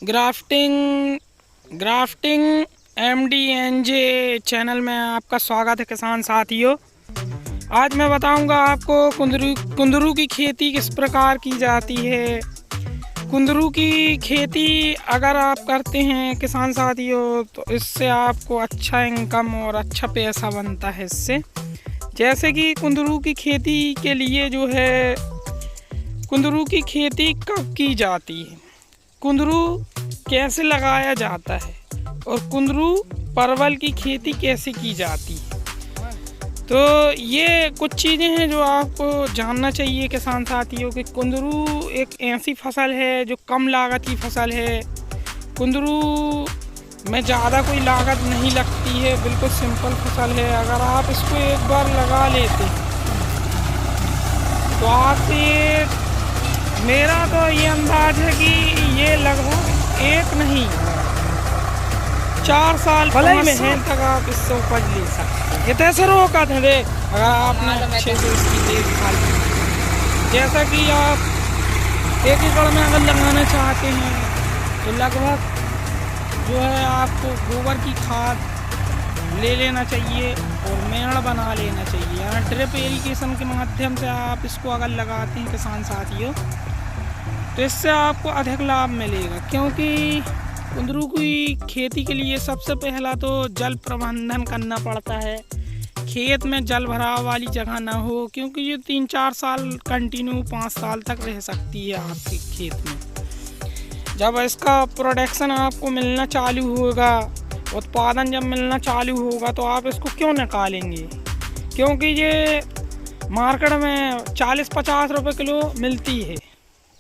Grafting MDNJ channel में आपका स्वागत है किसान साथियों। आज मैं बताऊंगा आपको कुंदरू की खेती किस प्रकार की जाती है। कुंदरू की खेती अगर आप करते हैं किसान साथियों तो इससे आपको अच्छा इनकम और अच्छा पैसा बनता है इससे। जैसे कि कुंदरू की खेती के लिए जो है, कुंदरू की खेती कब की जाती है, कुंदरू कैसे लगाया जाता है और कुंदरू परवल की खेती कैसे की जाती है। तो ये कुछ चीज़ें हैं जो आपको जानना चाहिए किसान साथियों कि कुंदरू एक ऐसी फसल है जो कम लागत की फसल है। कुंदरू में ज़्यादा कोई लागत नहीं लगती है, बिल्कुल सिंपल फसल है। अगर आप इसको एक बार लगा लेते तो आपसे मेरा तो ये अंदाज है कि ये लगभग एक नहीं 4 साल मेहनत तक आप इससे उपज ले सकते हैं। ये तैसे रोका थे दे अगर आपने अच्छे से इसकी देखभाल की। जैसा कि आप 1 एकड़ में अगर लगाना चाहते हैं तो लगभग जो है आपको गोबर की खाद ले लेना चाहिए और मेड़ बना लेना चाहिए। यानी ड्रिप इरिगेशन के माध्यम से आप इसको अगर लगाते हैं किसान साथियों तो इससे आपको अधिक लाभ मिलेगा, क्योंकि कुंदरू की खेती के लिए सबसे पहला तो जल प्रबंधन करना पड़ता है। खेत में जल भराव वाली जगह ना हो, क्योंकि ये 3-4 साल कंटिन्यू 5 साल तक रह सकती है आपके खेत में। जब इसका प्रोडक्शन आपको मिलना चालू होगा, उत्पादन जब मिलना चालू होगा तो आप इसको क्यों निकालेंगे, क्योंकि ये मार्केट में 40-50 रुपये किलो मिलती है,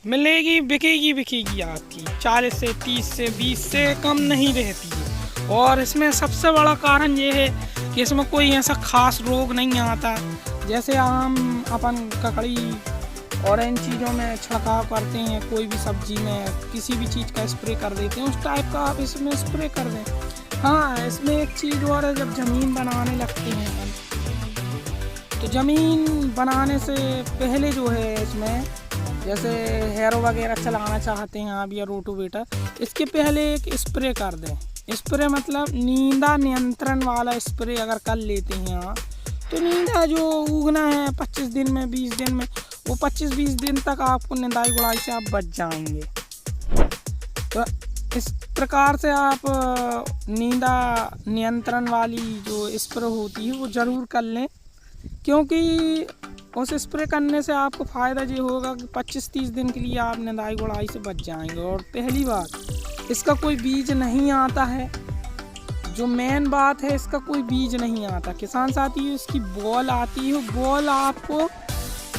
मिलेगी, बिकेगी आपकी 40 से 30 से 20 से कम नहीं रहती है। और इसमें सबसे बड़ा कारण ये है कि इसमें कोई ऐसा खास रोग नहीं आता। जैसे हम अपन ककड़ी और इन चीज़ों में छिड़काव करते हैं, कोई भी सब्जी में किसी भी चीज़ का स्प्रे कर देते हैं, उस टाइप का आप इसमें स्प्रे कर दें। हाँ, इसमें एक चीज़ और है, जब ज़मीन बनाने लगते हैं तो ज़मीन बनाने से पहले जो है इसमें जैसे हैरो वगैरह चलाना चाहते हैं आप या रोटोवेटर, इसके पहले एक स्प्रे कर दें। स्प्रे मतलब नींदा नियंत्रण वाला स्प्रे अगर कर लेते हैं आप तो नींदा जो उगना है 25 दिन में 20 दिन में, वो 25-20 दिन तक आपको निंदाई गुड़ाई से आप बच जाएंगे। तो इस प्रकार से आप नींदा नियंत्रण वाली जो स्प्रे होती है वो ज़रूर कर लें, क्योंकि उस स्प्रे करने से आपको फ़ायदा ये होगा कि 25-30 दिन के लिए आप निंदाई गुड़ाई से बच जाएंगे। और पहली बात, इसका कोई बीज नहीं आता है। जो मेन बात है, इसका कोई बीज नहीं आता किसान साथी, इसकी बॉल आती है। बॉल आपको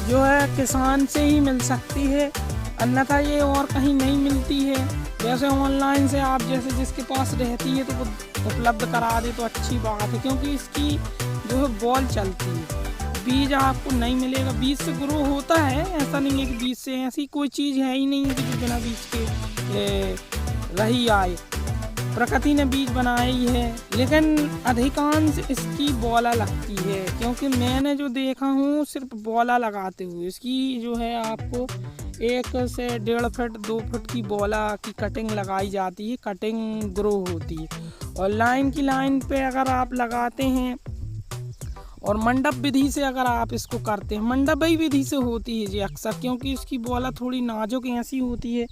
जो है किसान से ही मिल सकती है, अन्यथा ये और कहीं नहीं मिलती है। जैसे ऑनलाइन से आप जैसे जिसके पास रहती है तो वो उपलब्ध करा दे तो अच्छी बात है, क्योंकि इसकी जो है बॉल चलती है। बीज आपको नहीं मिलेगा। बीज से ग्रो होता है, ऐसा नहीं है कि बीज से, ऐसी कोई चीज़ है ही नहीं कि जो बिना बीज के रही आए। प्रकृति ने बीज बनाया ही है, लेकिन अधिकांश इसकी बौला लगती है, क्योंकि मैंने जो देखा हूँ सिर्फ बौला लगाते हुए इसकी जो है आपको 1 से 1.5 फीट 2 फीट की बौला की कटिंग लगाई जाती है, कटिंग ग्रो होती है। और लाइन की लाइन पे अगर आप लगाते हैं और मंडप विधि से अगर आप इसको करते हैं, मंडपी विधि से होती है जी अक्सर, क्योंकि इसकी बौला थोड़ी नाजुक ऐसी होती है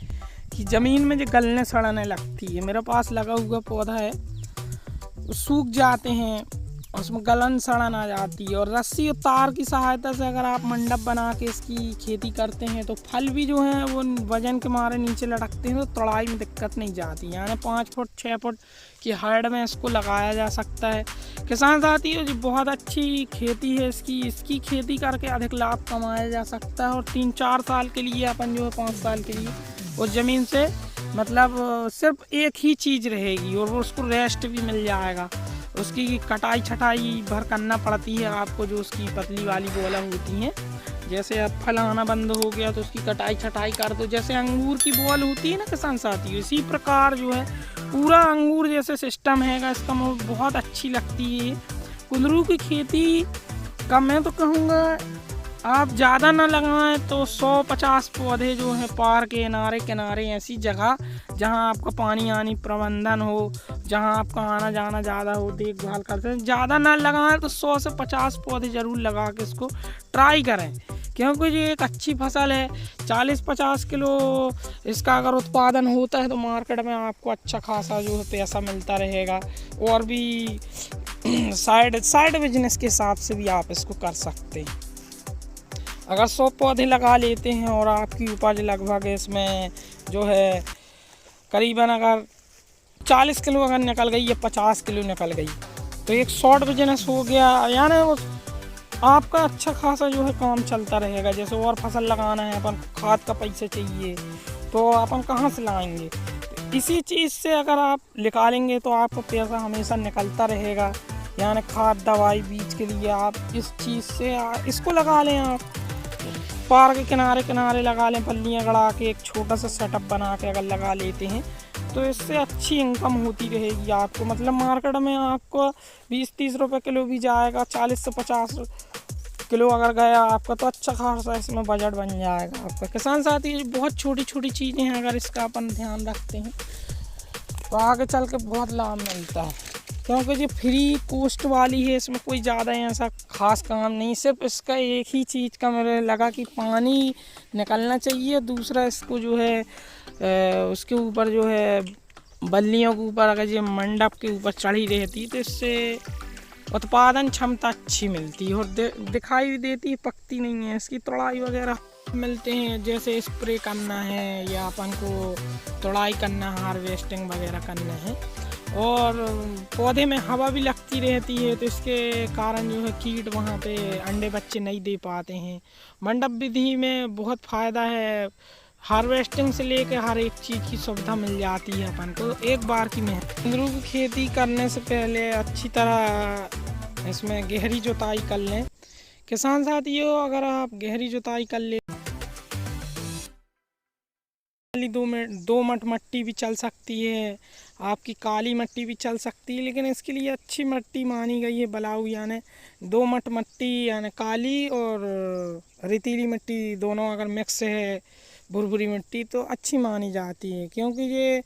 कि ज़मीन में जो गलने सड़ने लगती है। मेरे पास लगा हुआ पौधा है, सूख जाते हैं, उसमें गलन सड़न आ जाती है। और रस्सी और तार की सहायता से अगर आप मंडप बना के इसकी खेती करते हैं तो फल भी जो हैं वो वजन के मारे नीचे लटकते हैं, तो तोड़ाई में दिक्कत नहीं जाती। यानी 5 फुट 6 फुट की हाइट में इसको लगाया जा सकता है। किसान साथियों, जो बहुत अच्छी खेती है इसकी खेती करके अधिक लाभ कमाया जा सकता है। और 3-4 साल के लिए अपन जो है 5 साल के लिए उस ज़मीन से मतलब सिर्फ एक ही चीज़ रहेगी और उसको रेस्ट भी मिल जाएगा। उसकी कटाई छटाई भर करना पड़ती है आपको, जो उसकी पतली वाली बौला होती हैं। जैसे अब फल आना बंद हो गया तो उसकी कटाई छटाई कर दो, जैसे अंगूर की बौल होती है ना किसान साथियों, इसी प्रकार जो है पूरा अंगूर जैसे सिस्टम हैगा इसका, मुझे बहुत अच्छी लगती है। कुंदरू की खेती का मैं तो कहूँगा आप ज़्यादा ना लगाएं तो 100-50 पौधे जो हैं पार के किनारे किनारे, ऐसी जगह जहां आपका पानी आनी प्रबंधन हो, जहां आपका आना जाना ज़्यादा हो, देखभाल करते हैं। ज़्यादा ना लगाएं तो 100 से 50 पौधे ज़रूर लगा के इसको ट्राई करें, क्योंकि ये एक अच्छी फसल है। 40-50 किलो इसका अगर उत्पादन होता है तो मार्केट में आपको अच्छा खासा जो है पैसा मिलता रहेगा। और भी साइड बिजनेस के हिसाब से भी आप इसको कर सकते हैं। अगर 100 पौधे लगा लेते हैं और आपकी उपज लगभग इसमें जो है करीबन अगर 40 किलो अगर निकल गई या 50 किलो निकल गई तो एक शॉर्ट बिजनेस हो गया, यानी आपका अच्छा खासा जो है काम चलता रहेगा। जैसे और फसल लगाना है, अपन खाद का पैसे चाहिए तो अपन कहाँ से लाएंगे, तो इसी चीज़ से अगर आप निकालेंगे तो आपको पैसा हमेशा निकलता रहेगा। यानी खाद दवाई बीज के लिए आप इस चीज़ से इसको लगा लें। आप पार्क के किनारे किनारे लगा लें, पल्लियाँ गड़ा के एक छोटा सा सेटअप बना के अगर लगा लेते हैं तो इससे अच्छी इनकम होती रहेगी आपको। मतलब मार्केट में आपको 20-30 रुपये किलो भी जाएगा, 40 से 50 किलो अगर गया आपका तो अच्छा खासा इसमें बजट बन जाएगा आपका। किसान साथी बहुत छोटी छोटी चीज़ें हैं, अगर इसका अपन ध्यान रखते हैं तो आगे चल के बहुत लाभ मिलता है, क्योंकि ये फ्री कॉस्ट वाली है। इसमें कोई ज़्यादा ऐसा खास काम नहीं, सिर्फ इसका एक ही चीज़ का मेरे लगा कि पानी निकलना चाहिए। दूसरा इसको जो है उसके ऊपर जो है बल्लियों के ऊपर अगर ये मंडप के ऊपर चढ़ी रहती तो इससे उत्पादन क्षमता अच्छी मिलती है और दिखाई भी देती है, पकती नहीं है। इसकी तोड़ाई वगैरह मिलते हैं, जैसे स्प्रे करना है या अपन को तोड़ाई करना है, हार्वेस्टिंग वगैरह करना है। और पौधे में हवा भी लगती रहती है तो इसके कारण जो है कीट वहाँ पे अंडे बच्चे नहीं दे पाते हैं। मंडप विधि में बहुत फ़ायदा है, हार्वेस्टिंग से लेकर हर एक चीज़ की सुविधा मिल जाती है अपन को एक बार की मेहनत। कुंदरू की खेती करने से पहले अच्छी तरह इसमें गहरी जुताई कर लें। किसान साथियों, अगर आप गहरी जुताई कर ले, दोमट मिट्टी भी चल सकती है, आपकी काली मिट्टी भी चल सकती है, लेकिन इसके लिए अच्छी मिट्टी मानी गई है बलाऊ, यानी दोमट मिट्टी यानी काली और रेतीली मिट्टी दोनों अगर मिक्स है, भुरभुरी मिट्टी, तो अच्छी मानी जाती है। क्योंकि ये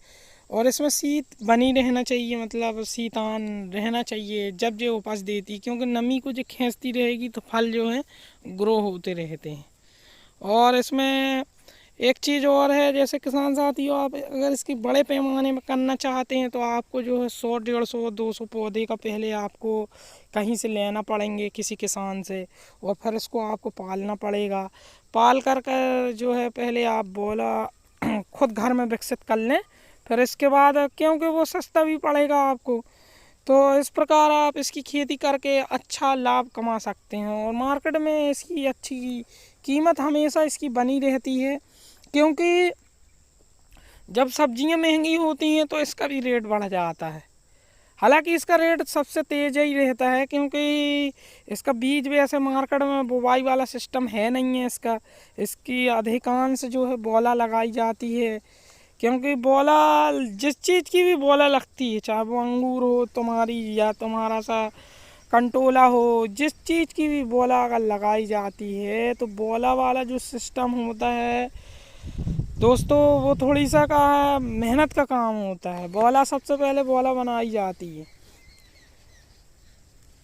और इसमें शीत बनी रहना चाहिए, मतलब शीतान रहना चाहिए जब ये उपज देती है, क्योंकि नमी को जो खींचती रहेगी तो फल जो है ग्रो होते रहते हैं। और इसमें एक चीज़ और है, जैसे किसान साथियों, आप अगर इसकी बड़े पैमाने में करना चाहते हैं तो आपको जो है 100-150-200 पौधे का पहले आपको कहीं से लेना पड़ेंगे किसी किसान से, और फिर इसको आपको पालना पड़ेगा। पाल कर जो है पहले आप बोला खुद घर में विकसित कर लें, फिर इसके बाद क्योंकि वो सस्ता भी पड़ेगा आपको, तो इस प्रकार आप इसकी खेती करके अच्छा लाभ कमा सकते हैं। और मार्केट में इसकी अच्छी कीमत हमेशा इसकी बनी रहती है, क्योंकि जब सब्जियां महंगी होती हैं तो इसका भी रेट बढ़ जाता है। हालांकि इसका रेट सबसे तेज़ ही रहता है, क्योंकि इसका बीज भी ऐसे मार्केट में बुवाई वाला सिस्टम है नहीं है इसकी अधिकांश जो है बोला लगाई जाती है। क्योंकि बोला जिस चीज़ की भी बोला लगती है, चाहे वो अंगूर हो तुम्हारी या तुम्हारा सा कंटोला हो, जिस चीज़ की भी बोला अगर लगाई जाती है तो बोला वाला जो सिस्टम होता है दोस्तों, वो थोड़ी सा का मेहनत का काम होता है। बोला सबसे पहले बोला बनाई जाती है,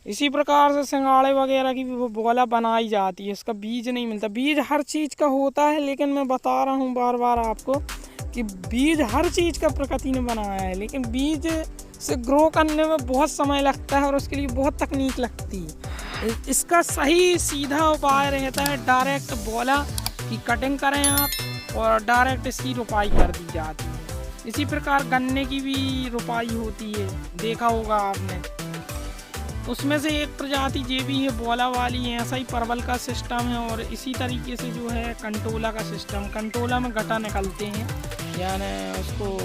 इसी प्रकार से सिंगाड़े वगैरह की भी वो बोला बनाई जाती है, इसका बीज नहीं मिलता। बीज हर चीज़ का होता है, लेकिन मैं बता रहा हूँ बार बार आपको कि बीज हर चीज़ का प्रकृति ने बनाया है, लेकिन बीज से ग्रो करने में बहुत समय लगता है और उसके लिए बहुत तकनीक लगती है। इसका सही सीधा उपाय रहता है डायरेक्ट बोला की कटिंग करें आप और डायरेक्ट इसकी रोपाई कर दी जाती है। इसी प्रकार गन्ने की भी रोपाई होती है, देखा होगा आपने। उसमें से एक प्रजाति ये भी है बोला वाली है, ऐसा ही परवल का सिस्टम है। और इसी तरीके से जो है कंटोला का सिस्टम, कंटोला में गट्टा निकलते हैं, यानी उसको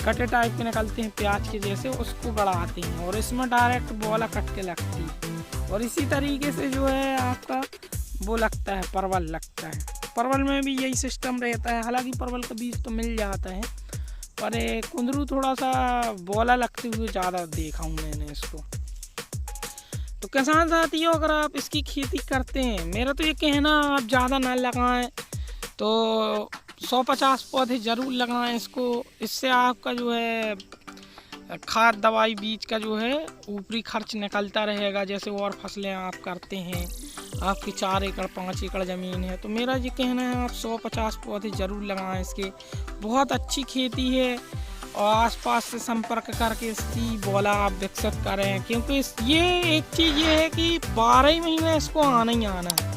गट्टे टाइप के निकलते हैं प्याज के जैसे, उसको गड़ाते हैं और इसमें डायरेक्ट बोला कट के लगती है। और इसी तरीके से जो है आपका वो लगता है, परवल लगता है। परवल में भी यही सिस्टम रहता है। हालांकि परवल का बीज तो मिल जाता है, पर कुंदरू थोड़ा सा बोला लगते हुए ज़्यादा देखा हूँ मैंने इसको। तो किसान साथियों, अगर आप इसकी खेती करते हैं, मेरा तो ये कहना आप ज़्यादा ना लगाएं, तो 150 पौधे ज़रूर लगाएं इसको। इससे आपका जो है खाद दवाई बीज का जो है ऊपरी खर्च निकलता रहेगा। जैसे और फसलें आप करते हैं, आपकी 4 एकड़ 5 एकड़ ज़मीन है, तो मेरा ये कहना है आप 150 पौधे ज़रूर लगाएं इसके। बहुत अच्छी खेती है और आसपास से संपर्क करके इसकी बोला आप विकसित करें, क्योंकि ये एक चीज़ ये है कि 12 महीने इसको आना ही आना है।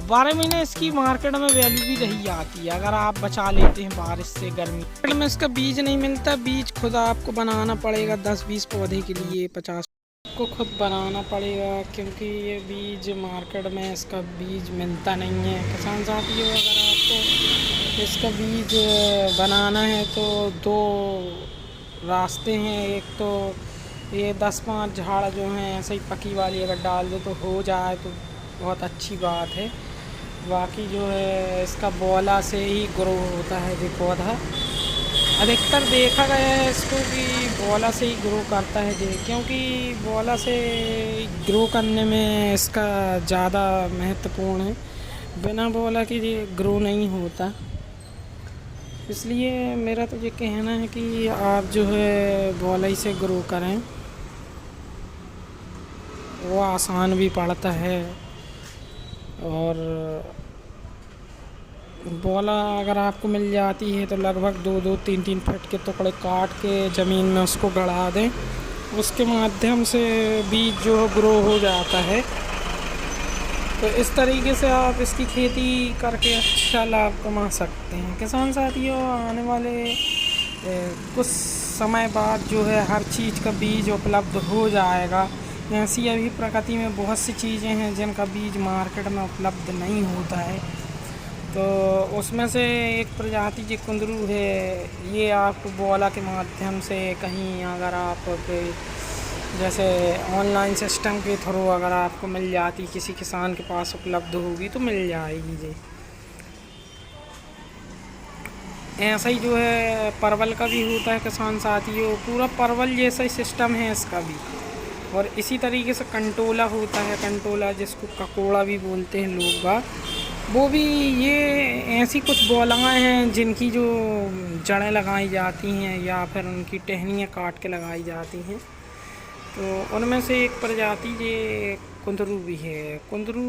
12 महीने इसकी मार्केट में वैल्यू भी रही आती है अगर आप बचा लेते हैं बारिश से, गर्मी। मार्केट में इसका बीज नहीं मिलता, बीज खुद आपको बनाना पड़ेगा। 10-20 पौधे के लिए 50 को खुद बनाना पड़ेगा, क्योंकि ये बीज मार्केट में इसका बीज मिलता नहीं है। किसान साथियों, अगर आपको इसका बीज बनाना है तो 2 रास्ते हैं। एक तो ये 10-5 झाड़ जो हैं ऐसे ही पकी वाली अगर डाल दो तो हो जाए तो बहुत अच्छी बात है। बाकी जो है इसका बोला से ही ग्रो होता है जो पौधा, अधिकतर देखा गया है इसको कि बोला से ही ग्रो करता है जी, क्योंकि बोला से ग्रो करने में इसका ज़्यादा महत्वपूर्ण है। बिना बोला कि ये ग्रो नहीं होता। इसलिए मेरा तो ये कहना है कि आप जो है बोला ही से ग्रो करें, वो आसान भी पड़ता है। और बोला अगर आपको मिल जाती है तो लगभग 2-2, 3-3 फीट के टुकड़े काट के ज़मीन में उसको गड़ा दें, उसके माध्यम से बीज जो ग्रो हो जाता है। तो इस तरीके से आप इसकी खेती करके अच्छा लाभ कमा सकते हैं। किसान साथियों, आने वाले कुछ समय बाद जो है हर चीज़ का बीज उपलब्ध हो जाएगा। ऐसी अभी प्रकृति में बहुत सी चीज़ें हैं जिनका बीज मार्केट में उपलब्ध नहीं होता है। तो उसमें से एक प्रजाति जो कुंदरू है, ये आपको बोला के माध्यम से कहीं अगर आप जैसे ऑनलाइन सिस्टम के थ्रू अगर आपको मिल जाती, किसी किसान के पास उपलब्ध होगी तो मिल जाएगी जी। ऐसा ही जो है परवल का भी होता है किसान साथियों, पूरा परवल जैसा ही सिस्टम है इसका भी। और इसी तरीके से कंटोला होता है, कंटोला जिसको ककोड़ा भी बोलते हैं लोग बाग, वो भी ये ऐसी कुछ बोलाएँ हैं जिनकी जो जड़ें लगाई जाती हैं या फिर उनकी टहनियाँ काट के लगाई जाती हैं। तो उनमें से एक प्रजाति ये कुंदरू भी है। कुंदरू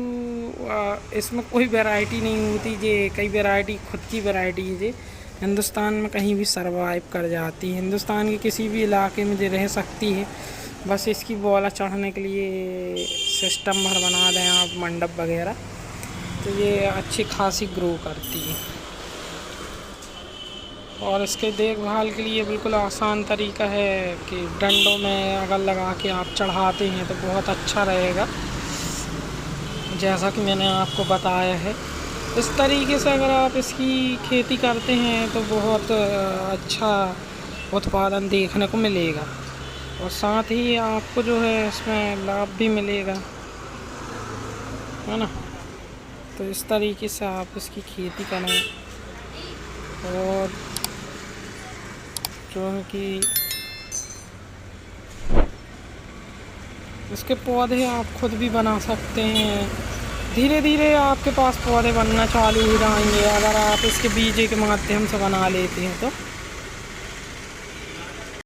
इसमें कोई वैरायटी नहीं होती, ये कई वैरायटी खुद की वैरायटी है, ये हिंदुस्तान में कहीं भी सरवाइव कर जाती है। हिंदुस्तान के किसी भी इलाके में ये रह सकती है। बस इसकी बोला चढ़ने के लिए सिस्टम भर बना दें आप, मंडप वगैरह, तो ये अच्छी खासी ग्रो करती है। और इसके देखभाल के लिए बिल्कुल आसान तरीका है कि डंडों में अगर लगा के आप चढ़ाते हैं तो बहुत अच्छा रहेगा, जैसा कि मैंने आपको बताया है। इस तरीके से अगर आप इसकी खेती करते हैं तो बहुत अच्छा उत्पादन देखने को मिलेगा और साथ ही आपको जो है इसमें लाभ भी मिलेगा, है ना। तो इस तरीके से आप इसकी खेती करें। और जो है कि इसके पौधे आप खुद भी बना सकते हैं। धीरे धीरे आपके पास पौधे बनना चालू हो जाएंगे अगर आप इसके बीज के माध्यम से बना लेते हैं तो।